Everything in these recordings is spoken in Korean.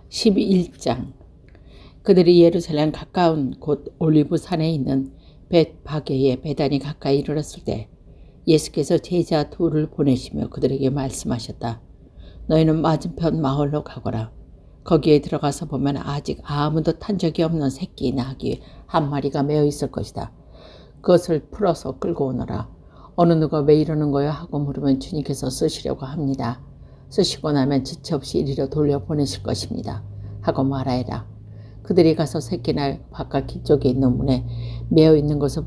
11장. 그들이 예루살렘 가까운 곳 올리브산에 있는 벳바게의 베단이 가까이 이르렀을 때 예수께서 제자 둘을 보내시며 그들에게 말씀하셨다. 너희는 맞은편 마을로 가거라. 거기에 들어가서 보면 아직 아무도 탄 적이 없는 새끼 나귀 한 마리가 메어 있을 것이다. 그것을 풀어서 끌고 오너라. 어느 누가 왜 이러는 거야 하고 물으면 주님께서 쓰시려고 합니다. 쓰시고 나면 지체 없이 이리로 돌려보내실 것입니다. 하고 말하여라. 그들이 가서 새끼날 바깥 뒤쪽에 있는 문에 메어 있는 것을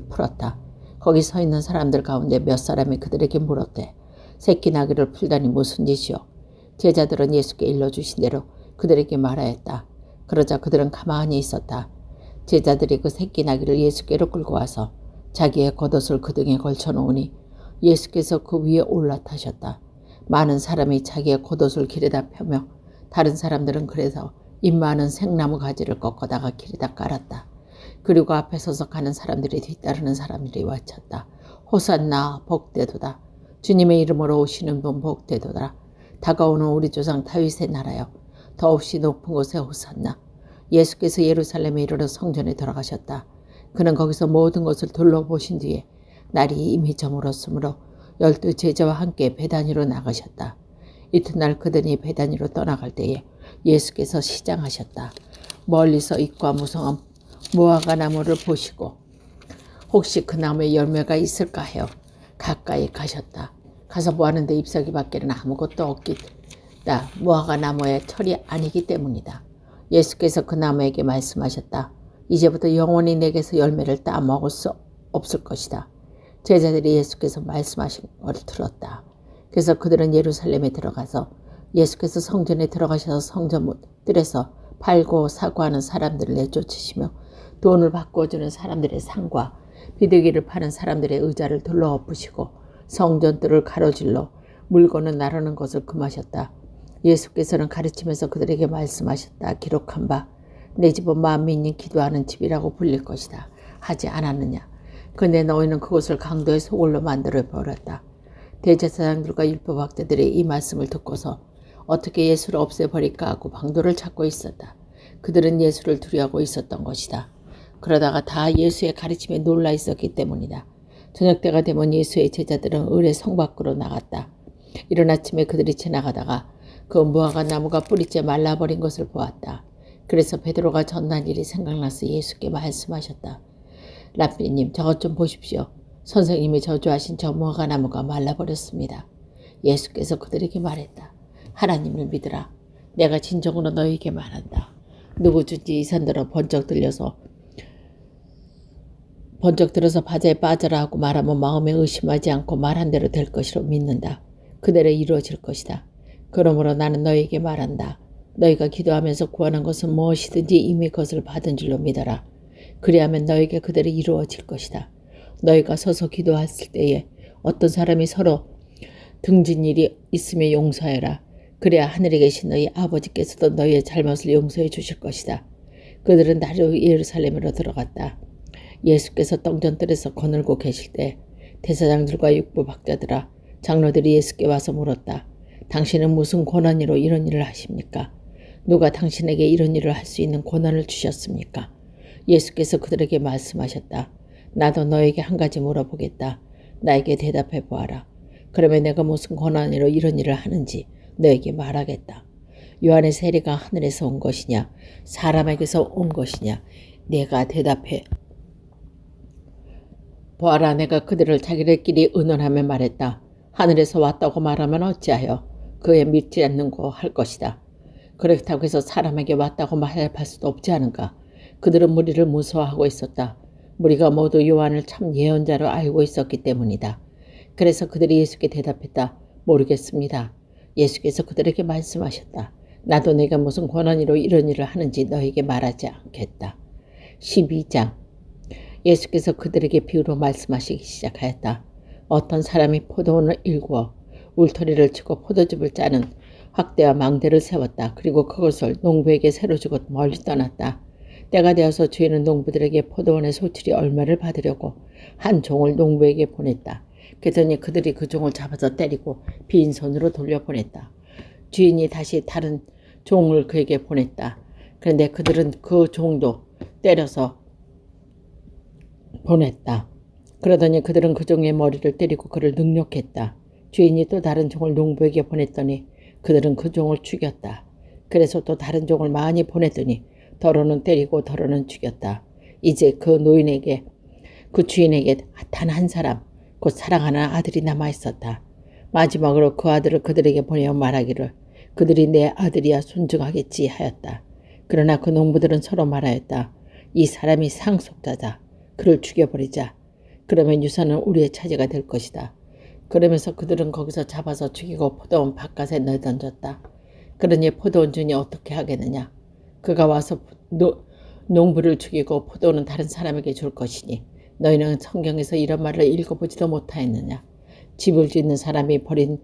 풀었다. 거기 서 있는 사람들 가운데 몇 사람이 그들에게 물었대. 새끼 나귀를 풀다니 무슨 짓이오? 제자들은 예수께 일러주신 대로 그들에게 말하였다. 그러자 그들은 가만히 있었다. 제자들이 그 새끼 나귀를 예수께로 끌고 와서 자기의 겉옷을 그 등에 걸쳐놓으니 예수께서 그 위에 올라타셨다. 많은 사람이 자기의 겉옷을 길에다 펴며 다른 사람들은 그래서 잎 많은 생나무 가지를 꺾어다가 길에다 깔았다. 그리고 앞에 서서 가는 사람들이 뒤따르는 사람들이 외쳤다. 호산나 복되도다. 주님의 이름으로 오시는 분 복되도다. 다가오는 우리 조상 다윗의 나라여. 더없이 높은 곳에 호산나. 예수께서 예루살렘에 이르러 성전에 들어가셨다. 그는 거기서 모든 것을 둘러보신 뒤에 날이 이미 저물었으므로 12 제자와 함께 베다니로 나가셨다. 이튿날 그들이 베다니로 떠나갈 때에 예수께서 시장하셨다. 멀리서 잎과 무성한 무화과 나무를 보시고 혹시 그 나무에 열매가 있을까 하여 가까이 가셨다. 가서 보았는데 잎사귀 밖에는 아무것도 없기다. 무화과 나무의 철이 아니기 때문이다. 예수께서 그 나무에게 말씀하셨다. 이제부터 영원히 내게서 열매를 따먹을 수 없을 것이다. 제자들이 예수께서 말씀하신 것을 들었다. 그래서 그들은 예루살렘에 들어가서 예수께서 성전에 들어가셔서 성전 뜰에서 팔고 사고하는 사람들을 내쫓으시며 돈을 바꿔주는 사람들의 상과 비둘기를 파는 사람들의 의자를 둘러엎으시고 성전 뜰을 가로질러 물건을 나르는 것을 금하셨다. 예수께서는 가르치면서 그들에게 말씀하셨다. 기록한 바 내 집은 만민이 기도하는 집이라고 불릴 것이다. 하지 않았느냐. 근데 너희는 그곳을 강도의 소굴로 만들어 버렸다. 대제사장들과 율법학자들이 이 말씀을 듣고서 어떻게 예수를 없애버릴까 하고 방도를 찾고 있었다. 그들은 예수를 두려워하고 있었던 것이다. 그러다가 다 예수의 가르침에 놀라 있었기 때문이다. 저녁 때가 되면 예수의 제자들은 을의 성 밖으로 나갔다. 이른 아침에 그들이 지나가다가 그 무화과 나무가 뿌리째 말라버린 것을 보았다. 그래서 베드로가 전날 일이 생각나서 예수께 말씀하셨다. 랍비님, 저것 좀 보십시오. 선생님이 저주하신 저 무화과 나무가 말라버렸습니다. 예수께서 그들에게 말했다. 하나님을 믿으라. 내가 진정으로 너희에게 말한다. 누구든지 이 산들어 번쩍 들어서 바다에 빠져라 하고 말하면 마음에 의심하지 않고 말한 대로 될 것이로 믿는다. 그대로 이루어질 것이다. 그러므로 나는 너희에게 말한다. 너희가 기도하면서 구하는 것은 무엇이든지 이미 그것을 받은 줄로 믿어라. 그리하면 너희에게 그대로 이루어질 것이다. 너희가 서서 기도했을 때에 어떤 사람이 서로 등진 일이 있으면 용서해라. 그래야 하늘에 계신 너희 아버지께서도 너희의 잘못을 용서해 주실 것이다. 그들은 나로 예루살렘으로 들어갔다. 예수께서 성전뜰에서 거늘고 계실 때 대사장들과 율법학자들아 장로들이 예수께 와서 물었다. 당신은 무슨 권한으로 이런 일을 하십니까? 누가 당신에게 이런 일을 할 수 있는 권한을 주셨습니까? 예수께서 그들에게 말씀하셨다. 나도 너에게 한 가지 물어보겠다. 나에게 대답해 보아라. 그러면 내가 무슨 권한으로 이런 일을 하는지 너에게 말하겠다. 요한의 세례가 하늘에서 온 것이냐 사람에게서 온 것이냐? 내가 대답해 보아라. 내가 그들을 자기들끼리 의논하며 말했다. 하늘에서 왔다고 말하면 어찌하여 그에 믿지 않는고 할 것이다. 그렇다고 해서 사람에게 왔다고 말할 수도 없지 않은가. 그들은 무리를 무서워하고 있었다. 무리가 모두 요한을 참 예언자로 알고 있었기 때문이다. 그래서 그들이 예수께 대답했다. 모르겠습니다. 예수께서 그들에게 말씀하셨다. 나도 내가 무슨 권한으로 이런 일을 하는지 너에게 말하지 않겠다. 12장. 예수께서 그들에게 비유로 말씀하시기 시작하였다. 어떤 사람이 포도원을 일구어 울터리를 치고 포도즙을 짜는 확대와 망대를 세웠다. 그리고 그것을 농부에게 새로 주고 멀리 떠났다. 때가 되어서 주인은 농부들에게 포도원의 소출이 얼마를 받으려고 한 종을 농부에게 보냈다. 그랬더니 그들이 그 종을 잡아서 때리고 빈손으로 돌려보냈다. 주인이 다시 다른 종을 그에게 보냈다. 그런데 그들은 그 종도 때려서 보냈다. 그러더니 그들은 그 종의 머리를 때리고 그를 능욕했다. 주인이 또 다른 종을 농부에게 보냈더니 그들은 그 종을 죽였다. 그래서 또 다른 종을 많이 보냈더니 더러는 때리고 더러는 죽였다. 이제 그 주인에게 단 한 사람, 곧 사랑하는 아들이 남아 있었다. 마지막으로 그 아들을 그들에게 보내어 말하기를 그들이 내 아들이야 순종하겠지 하였다. 그러나 그 농부들은 서로 말하였다. 이 사람이 상속자다. 그를 죽여버리자. 그러면 유산은 우리의 차지가 될 것이다. 그러면서 그들은 거기서 잡아서 죽이고 포도원 바깥에 내던졌다. 그러니 포도원 주인이 어떻게 하겠느냐. 그가 와서 농부를 죽이고 포도원은 다른 사람에게 줄 것이니 너희는 성경에서 이런 말을 읽어보지도 못하였느냐. 집을 짓는 사람이 버린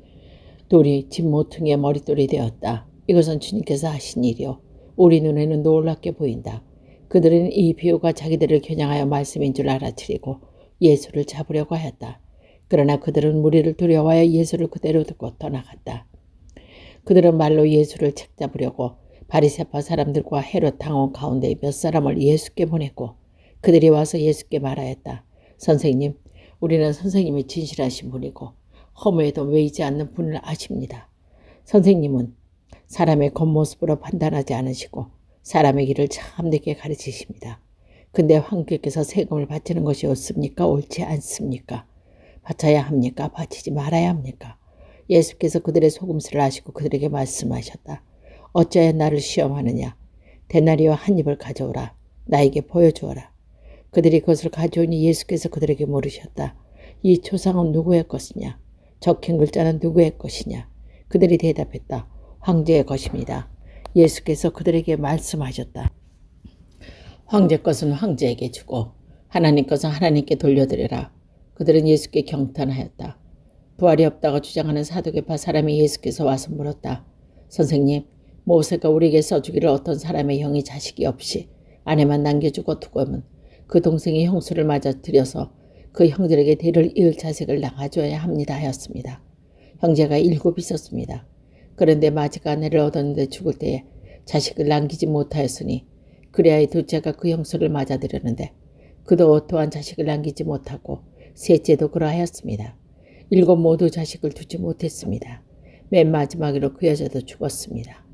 돌이 집 모퉁이의 머릿돌이 되었다. 이것은 주님께서 하신 일이요. 우리 눈에는 놀랍게 보인다. 그들은 이 비유가 자기들을 겨냥하여 말씀인 줄 알아차리고 예수를 잡으려고 하였다. 그러나 그들은 무리를 두려워하여 예수를 그대로 두고 떠나갔다. 그들은 말로 예수를 책잡으려고 바리새파 사람들과 헤롯 당원 가운데 몇 사람을 예수께 보냈고 그들이 와서 예수께 말하였다. 선생님, 우리는 선생님이 진실하신 분이고 허무에도 매이지 않는 분을 아십니다. 선생님은 사람의 겉모습으로 판단하지 않으시고 사람의 길을 참되게 가르치십니다. 근데 황제께서 세금을 바치는 것이 옳습니까? 옳지 않습니까? 바쳐야 합니까? 바치지 말아야 합니까? 예수께서 그들의 속음수를 아시고 그들에게 말씀하셨다. 어찌하여 나를 시험하느냐? 데나리와 한 입을 가져오라. 나에게 보여주어라. 그들이 그것을 가져오니 예수께서 그들에게 물으셨다. 이 초상은 누구의 것이냐? 적힌 글자는 누구의 것이냐? 그들이 대답했다. 황제의 것입니다. 예수께서 그들에게 말씀하셨다. 황제 것은 황제에게 주고 하나님 것은 하나님께 돌려드려라. 그들은 예수께 경탄하였다. 부활이 없다고 주장하는 사두개파 사람이 예수께서 와서 물었다. 선생님, 모세가 우리에게 써주기를 어떤 사람의 형이 자식이 없이 아내만 남겨주고 두고면 그 동생이 형수를 맞아 들여서 그 형들에게 대를 이을 자식을 낳아줘야 합니다 하였습니다. 형제가 7 있었습니다. 그런데 마지가 아내를 얻었는데 죽을 때에 자식을 남기지 못하였으니 그래야 둘째가 그 형수를 맞아들였는데 그도 또한 자식을 남기지 못하고 셋째도 그러하였습니다. 7 모두 자식을 두지 못했습니다. 맨 마지막으로 그 여자도 죽었습니다.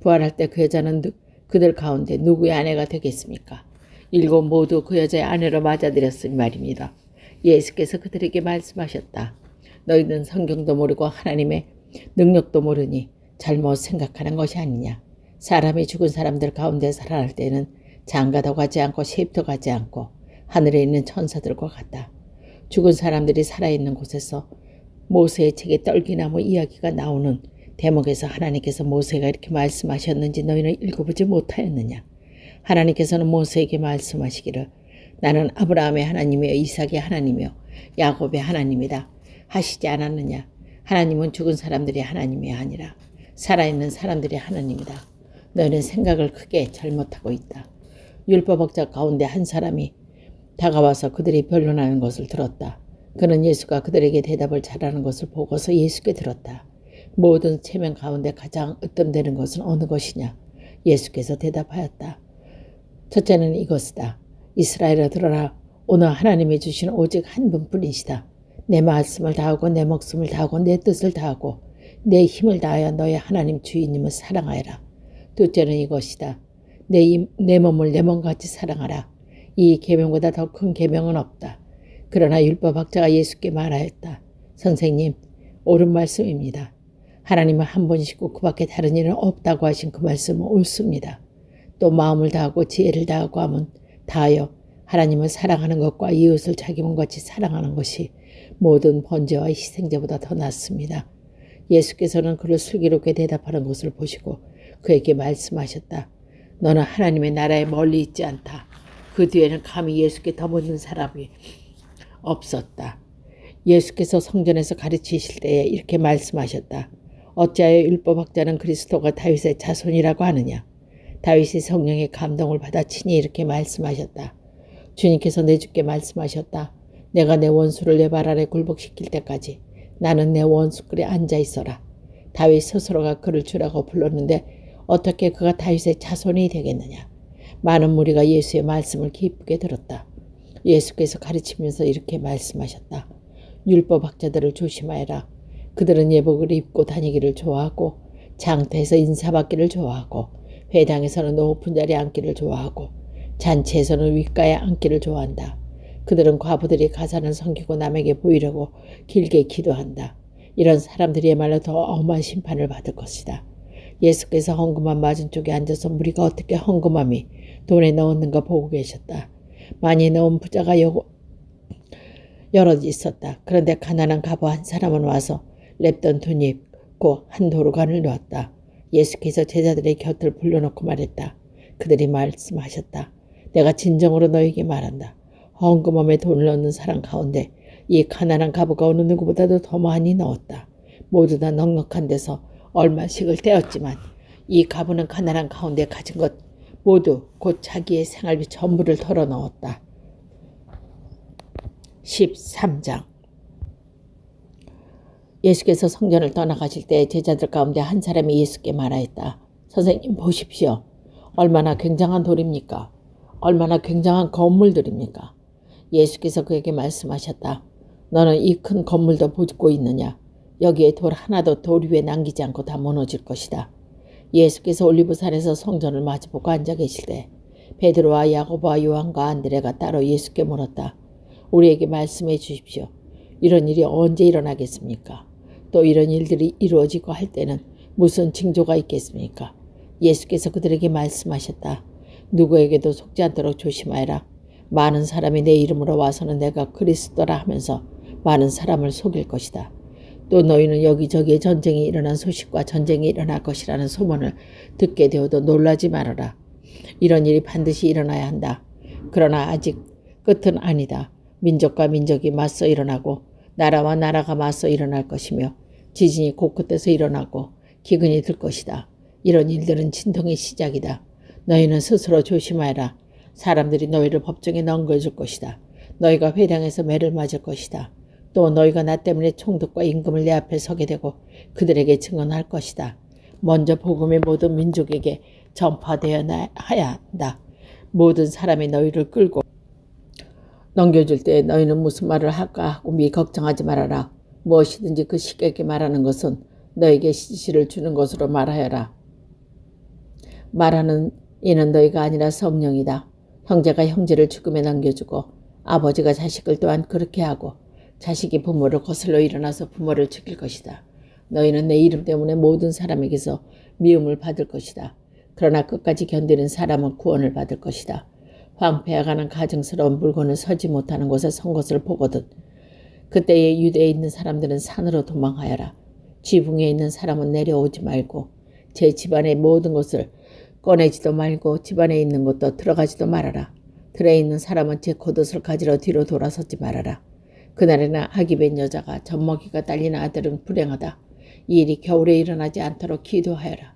부활할 때 그 여자는 그들 가운데 누구의 아내가 되겠습니까? 7 모두 그 여자의 아내로 맞아들였으니 말입니다. 예수께서 그들에게 말씀하셨다. 너희는 성경도 모르고 하나님의 능력도 모르니 잘못 생각하는 것이 아니냐. 사람이 죽은 사람들 가운데 살아날 때는 장가도 가지 않고 셉도 가지 않고 하늘에 있는 천사들과 같다. 죽은 사람들이 살아있는 곳에서 모세의 책에 떨기나무 이야기가 나오는 대목에서 하나님께서 모세가 이렇게 말씀하셨는지 너희는 읽어보지 못하였느냐. 하나님께서는 모세에게 말씀하시기를 나는 아브라함의 하나님이요 이삭의 하나님이요 야곱의 하나님이다 하시지 않았느냐. 하나님은 죽은 사람들이 하나님이 아니라 살아있는 사람들이 하나님이다. 너희는 생각을 크게 잘못하고 있다. 율법학자 가운데 한 사람이 다가와서 그들이 변론하는 것을 들었다. 그는 예수가 그들에게 대답을 잘하는 것을 보고서 예수께 들었다. 모든 체면 가운데 가장 으뜸되는 것은 어느 것이냐? 예수께서 대답하였다. 첫째는 이것이다. 이스라엘아 들어라. 오늘 하나님이 주신 오직 한 분뿐이시다. 내 말씀을 다하고 내 목숨을 다하고 내 뜻을 다하고 내 힘을 다하여 너의 하나님 주인님을 사랑하여라. 둘째는 이것이다. 내 몸을 내 몸같이 사랑하라. 이 계명보다 더 큰 계명은 없다. 그러나 율법학자가 예수께 말하였다. 선생님, 옳은 말씀입니다. 하나님은 한 분이시고 그 밖에 다른 일은 없다고 하신 그 말씀은 옳습니다. 또 마음을 다하고 지혜를 다하고 하면 다하여 하나님을 사랑하는 것과 이웃을 자기 몸같이 사랑하는 것이 모든 번제와 희생제보다 더 낫습니다. 예수께서는 그를 슬기롭게 대답하는 것을 보시고 그에게 말씀하셨다. 너는 하나님의 나라에 멀리 있지 않다. 그 뒤에는 감히 예수께 더 묻는 사람이 없었다. 예수께서 성전에서 가르치실 때에 이렇게 말씀하셨다. 어찌하여 율법학자는 그리스도가 다윗의 자손이라고 하느냐. 다윗이 성령의 감동을 받아 친히 이렇게 말씀하셨다. 주님께서 내 주께 말씀하셨다. 내가 내 원수를 내 발 아래 굴복시킬 때까지 나는 내 원수끌에 앉아 있어라. 다윗 스스로가 그를 주라고 불렀는데 어떻게 그가 다윗의 자손이 되겠느냐. 많은 무리가 예수의 말씀을 기쁘게 들었다. 예수께서 가르치면서 이렇게 말씀하셨다. 율법학자들을 조심하여라. 그들은 예복을 입고 다니기를 좋아하고 장터에서 인사받기를 좋아하고 회당에서는 높은 자리에 앉기를 좋아하고 잔치에서는 윗가에 앉기를 좋아한다. 그들은 과부들이 가산을 섬기고 남에게 보이려고 길게 기도한다. 이런 사람들이야말로 더 엄한 심판을 받을 것이다. 예수께서 헌금함 맞은쪽에 앉아서 무리가 어떻게 헌금함이 돈에 넣었는가 보고 계셨다. 많이 넣은 부자가 여럿 있었다. 그런데 가난한 과부 한 사람은 와서 랩던 돈이 곧 한 도루간을 놓았다. 예수께서 제자들의 곁을 불러놓고 말했다. 그들이 말씀하셨다. 내가 진정으로 너에게 말한다. 헌금함에 돈을 넣는 사람 가운데 이 가난한 과부가 어느 누구보다도 더 많이 넣었다. 모두 다 넉넉한 데서 얼마씩을 떼었지만 이 과부는 가난한 가운데 가진 것 모두 곧 자기의 생활비 전부를 털어 넣었다. 13장. 예수께서 성전을 떠나가실 때 제자들 가운데 한 사람이 예수께 말하였다. 선생님 보십시오. 얼마나 굉장한 돌입니까? 얼마나 굉장한 건물들입니까? 예수께서 그에게 말씀하셨다. 너는 이 큰 건물도 보고 있느냐? 여기에 돌 하나도 돌 위에 남기지 않고 다 무너질 것이다. 예수께서 올리브산에서 성전을 마주보고 앉아 계실 때 베드로와 야고보와 요한과 안드레가 따로 예수께 물었다. 우리에게 말씀해 주십시오. 이런 일이 언제 일어나겠습니까? 또 이런 일들이 이루어지고 할 때는 무슨 징조가 있겠습니까? 예수께서 그들에게 말씀하셨다. 누구에게도 속지 않도록 조심하여라. 많은 사람이 내 이름으로 와서는 내가 그리스도라 하면서 많은 사람을 속일 것이다. 또 너희는 여기저기에 전쟁이 일어난 소식과 전쟁이 일어날 것이라는 소문을 듣게 되어도 놀라지 말아라. 이런 일이 반드시 일어나야 한다. 그러나 아직 끝은 아니다. 민족과 민족이 맞서 일어나고 나라와 나라가 맞서 일어날 것이며 지진이 곳곳에서 일어나고 기근이 들 것이다. 이런 일들은 진통의 시작이다. 너희는 스스로 조심하여라. 사람들이 너희를 법정에 넘겨줄 것이다. 너희가 회당에서 매를 맞을 것이다. 또 너희가 나 때문에 총독과 임금을 내 앞에 서게 되고 그들에게 증언할 것이다. 먼저 복음이 모든 민족에게 전파되어야 한다. 모든 사람이 너희를 끌고 넘겨줄 때 너희는 무슨 말을 할까 하고 미리 걱정하지 말아라. 무엇이든지 그 식에게 말하는 것은 너에게 지시를 주는 것으로 말하여라. 말하는 이는 너희가 아니라 성령이다. 형제가 형제를 죽음에 넘겨주고 아버지가 자식을 또한 그렇게 하고 자식이 부모를 거슬러 일어나서 부모를 죽일 것이다. 너희는 내 이름 때문에 모든 사람에게서 미움을 받을 것이다. 그러나 끝까지 견디는 사람은 구원을 받을 것이다. 황폐해가는 가증스러운 물건을 서지 못하는 곳에 선 것을 보거든. 그때에 유대에 있는 사람들은 산으로 도망하여라. 지붕에 있는 사람은 내려오지 말고 제 집안의 모든 것을 꺼내지도 말고 집안에 있는 것도 들어가지도 말아라. 들에 있는 사람은 제 겉옷을 가지러 뒤로 돌아서지 말아라. 그날에는 아기벤 여자가 젖먹이가 딸리는 아들은 불행하다. 이 일이 겨울에 일어나지 않도록 기도하여라.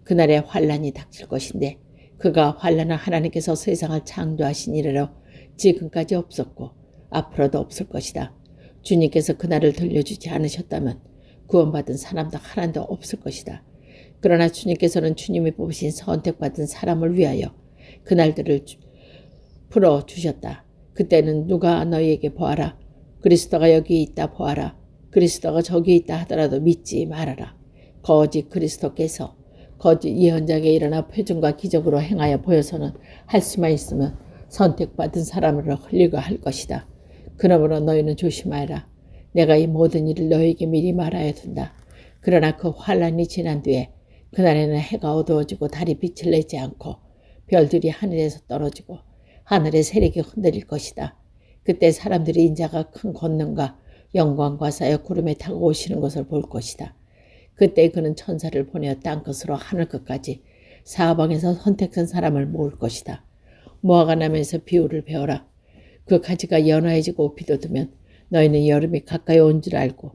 그날에 환란이 닥칠 것인데 그가 환란은 하나님께서 세상을 창조하신 이래로 지금까지 없었고 앞으로도 없을 것이다. 주님께서 그날을 들려주지 않으셨다면 구원받은 사람도 하나도 없을 것이다. 그러나 주님께서는 주님이 뽑으신 선택받은 사람을 위하여 그날들을 풀어주셨다. 그때는 누가 너희에게 보아라. 그리스도가 여기 있다 보아라. 그리스도가 저기 있다 하더라도 믿지 말아라. 거짓 그리스도께서 거짓 예언자에게 일어나 표징과 기적으로 행하여 보여서는 할 수만 있으면 선택받은 사람으로 흘리고 할 것이다. 그러므로 너희는 조심하여라. 내가 이 모든 일을 너희에게 미리 말하여 둔다. 그러나 그 환란이 지난 뒤에 그날에는 해가 어두워지고 달이 빛을 내지 않고 별들이 하늘에서 떨어지고 하늘의 세력이 흔들릴 것이다. 그때 사람들이 인자가 큰 권능과 영광과 사여 구름에 타고 오시는 것을 볼 것이다. 그때 그는 천사를 보내어 땅끝으로 하늘 끝까지 사방에서 선택한 사람을 모을 것이다. 모아가 나면서 비유를 배워라. 그 가지가 연화해지고 비돋으면 너희는 여름이 가까이 온 줄 알고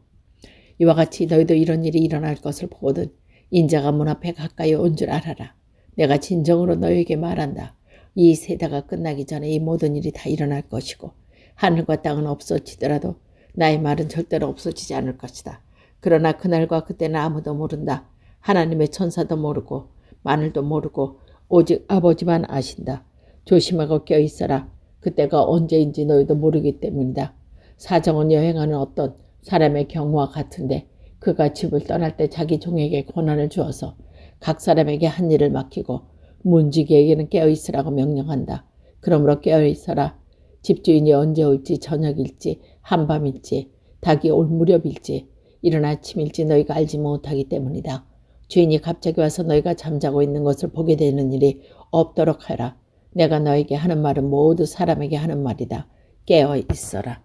이와 같이 너희도 이런 일이 일어날 것을 보거든 인자가 문 앞에 가까이 온 줄 알아라. 내가 진정으로 너희에게 말한다. 이 세대가 끝나기 전에 이 모든 일이 다 일어날 것이고 하늘과 땅은 없어지더라도 나의 말은 절대로 없어지지 않을 것이다. 그러나 그날과 그때는 아무도 모른다. 하나님의 천사도 모르고 마늘도 모르고 오직 아버지만 아신다. 조심하고 껴있어라. 그때가 언제인지 너희도 모르기 때문이다. 사정은 여행하는 어떤 사람의 경우와 같은데 그가 집을 떠날 때 자기 종에게 권한을 주어서 각 사람에게 한 일을 맡기고 문지기에게는 깨어있으라고 명령한다. 그러므로 깨어있어라. 집주인이 언제 올지 저녁일지 한밤일지 닭이 올 무렵일지 이른 아침일지 너희가 알지 못하기 때문이다. 주인이 갑자기 와서 너희가 잠자고 있는 것을 보게 되는 일이 없도록 하라. 내가 너에게 하는 말은 모두 사람에게 하는 말이다. 깨어 있어라.